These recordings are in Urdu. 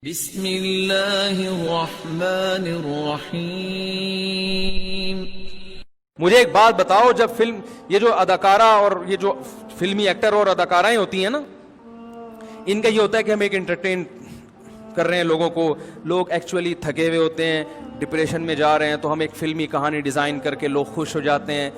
بسم اللہ الرحمن الرحیم۔ مجھے ایک بات بتاؤ، جب فلم یہ جو اداکارہ اور یہ جو فلمی ایکٹر اور اداکارائیں ہوتی ہیں نا، ان کا یہ ہوتا ہے کہ ہم ایک انٹرٹین کر رہے ہیں لوگوں کو، لوگ ایکچولی تھکے ہوئے ہوتے ہیں، ڈپریشن میں جا رہے ہیں، تو ہم ایک فلمی کہانی ڈیزائن کر کے لوگ خوش ہو جاتے ہیں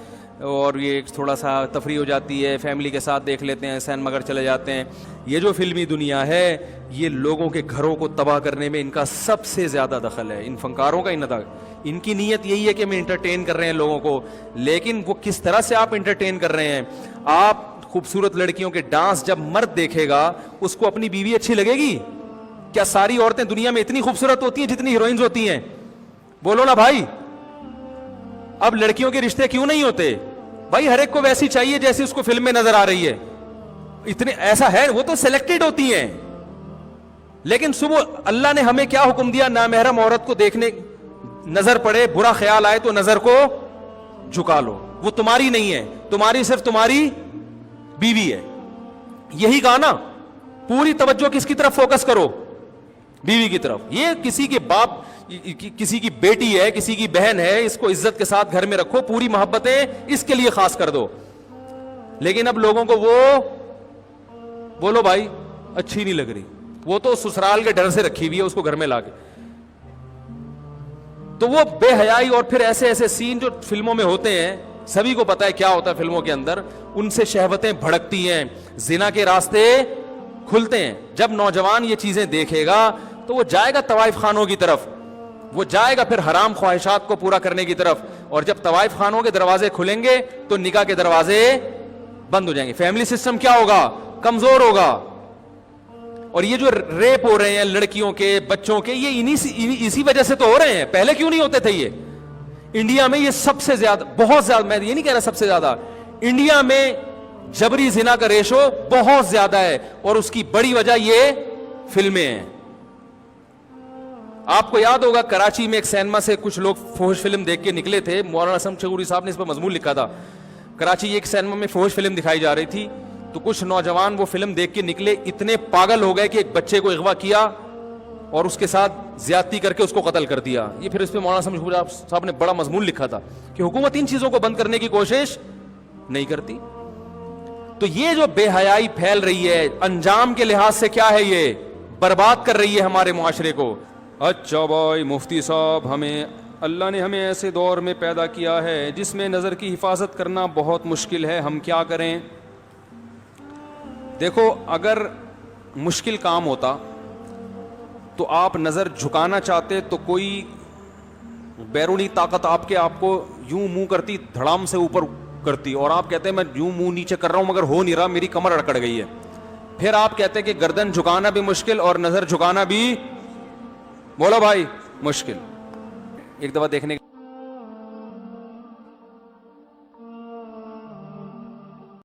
اور یہ تھوڑا سا تفریح ہو جاتی ہے، فیملی کے ساتھ دیکھ لیتے ہیں، سینما گھر چلے جاتے ہیں۔ یہ جو فلمی دنیا ہے یہ لوگوں کے گھروں کو تباہ کرنے میں ان کا سب سے زیادہ دخل ہے، ان فنکاروں کا ان کی نیت یہی ہے کہ ہم انٹرٹین کر رہے ہیں لوگوں کو، لیکن وہ کس طرح سے آپ انٹرٹین کر رہے ہیں۔ آپ خوبصورت لڑکیوں کے ڈانس جب مرد دیکھے گا اس کو اپنی بیوی اچھی لگے گی؟ کیا ساری عورتیں دنیا میں اتنی خوبصورت ہوتی ہیں جتنی ہیروئنز ہوتی ہیں؟ بولو نا بھائی۔ اب لڑکیوں کے رشتے کیوں نہیں ہوتے بھائی؟ ہر ایک کو ویسی چاہیے جیسی اس کو فلم میں نظر آ رہی ہے، اتنے ایسا ہے، وہ تو سلیکٹڈ ہوتی ہیں۔ لیکن صبح اللہ نے ہمیں کیا حکم دیا؟ نامحرم عورت کو دیکھنے نظر پڑے، برا خیال آئے تو نظر کو جھکا لو، وہ تمہاری نہیں ہے، تمہاری صرف تمہاری بیوی ہے۔ یہی کہا نا، پوری توجہ کس کی طرف فوکس کرو؟ بیوی کی طرف۔ یہ کسی کے باپ، کسی کی بیٹی ہے، کسی کی بہن ہے، اس کو عزت کے ساتھ گھر میں رکھو، پوری محبتیں اس کے لیے خاص کر دو۔ لیکن اب لوگوں کو وہ بولو بھائی اچھی نہیں لگ رہی، وہ تو سسرال کے ڈر سے رکھی ہوئی ہے اس کو گھر میں لا کے، تو وہ بے حیائی اور پھر ایسے ایسے سین جو فلموں میں ہوتے ہیں، سبھی کو پتا ہے کیا ہوتا ہے فلموں کے اندر، ان سے شہوتیں بھڑکتی ہیں، زنا کے راستے کھلتے ہیں۔ جب نوجوان یہ چیزیں دیکھے گا تو وہ جائے گا طوائف خانوں کی طرف، وہ جائے گا پھر حرام خواہشات کو پورا کرنے کی طرف، اور جب طوائف خانوں کے دروازے کھلیں گے تو نکاح کے دروازے بند ہو جائیں گے، فیملی سسٹم کیا ہوگا؟ کمزور ہوگا۔ اور یہ جو ریپ ہو رہے ہیں لڑکیوں کے، بچوں کے، یہ اسی وجہ سے تو ہو رہے ہیں، پہلے کیوں نہیں ہوتے تھے؟ یہ انڈیا میں یہ سب سے زیادہ، بہت زیادہ، میں یہ نہیں کہہ رہا سب سے زیادہ، انڈیا میں جبری زنا کا ریشو بہت زیادہ ہے، اور اس کی بڑی وجہ یہ فلمیں ہیں۔ آپ کو یاد ہوگا کراچی میں ایک سینما سے کچھ لوگ فحش فلم دیکھ کے نکلے تھے، مولانا اسم شعوری صاحب نے اس پر مضمون لکھا تھا۔ کراچی ایک سینما میں فحش فلم دکھائی جا رہی تھی، تو کچھ نوجوان وہ فلم دیکھ کے نکلے، اتنے پاگل ہو گئے کہ ایک بچے کو اغوا کیا اور اس کے ساتھ زیادتی کر کے اس کو قتل کر دیا۔ یہ پھر اس پہ مولانا اسم شعوری صاحب نے بڑا مضمون لکھا تھا کہ حکومت ان چیزوں کو بند کرنے کی کوشش نہیں کرتی۔ تو یہ جو بے حیائی پھیل رہی ہے، انجام کے لحاظ سے کیا ہے؟ یہ برباد کر رہی ہے ہمارے معاشرے کو۔ اچھا بھائی مفتی صاحب، اللہ نے ہمیں ایسے دور میں پیدا کیا ہے جس میں نظر کی حفاظت کرنا بہت مشکل ہے، ہم کیا کریں؟ دیکھو، اگر مشکل کام ہوتا تو آپ نظر جھکانا چاہتے تو کوئی بیرونی طاقت آپ کو یوں منہ کرتی، دھڑام سے اوپر کرتی، اور آپ کہتے ہیں میں یوں منہ نیچے کر رہا ہوں مگر ہو نہیں رہا، میری کمر اکڑ گئی ہے۔ پھر آپ کہتے ہیں کہ گردن جھکانا بھی مشکل اور نظر جھکانا بھی، بولو بھائی، مشکل۔ ایک دفعہ دیکھنے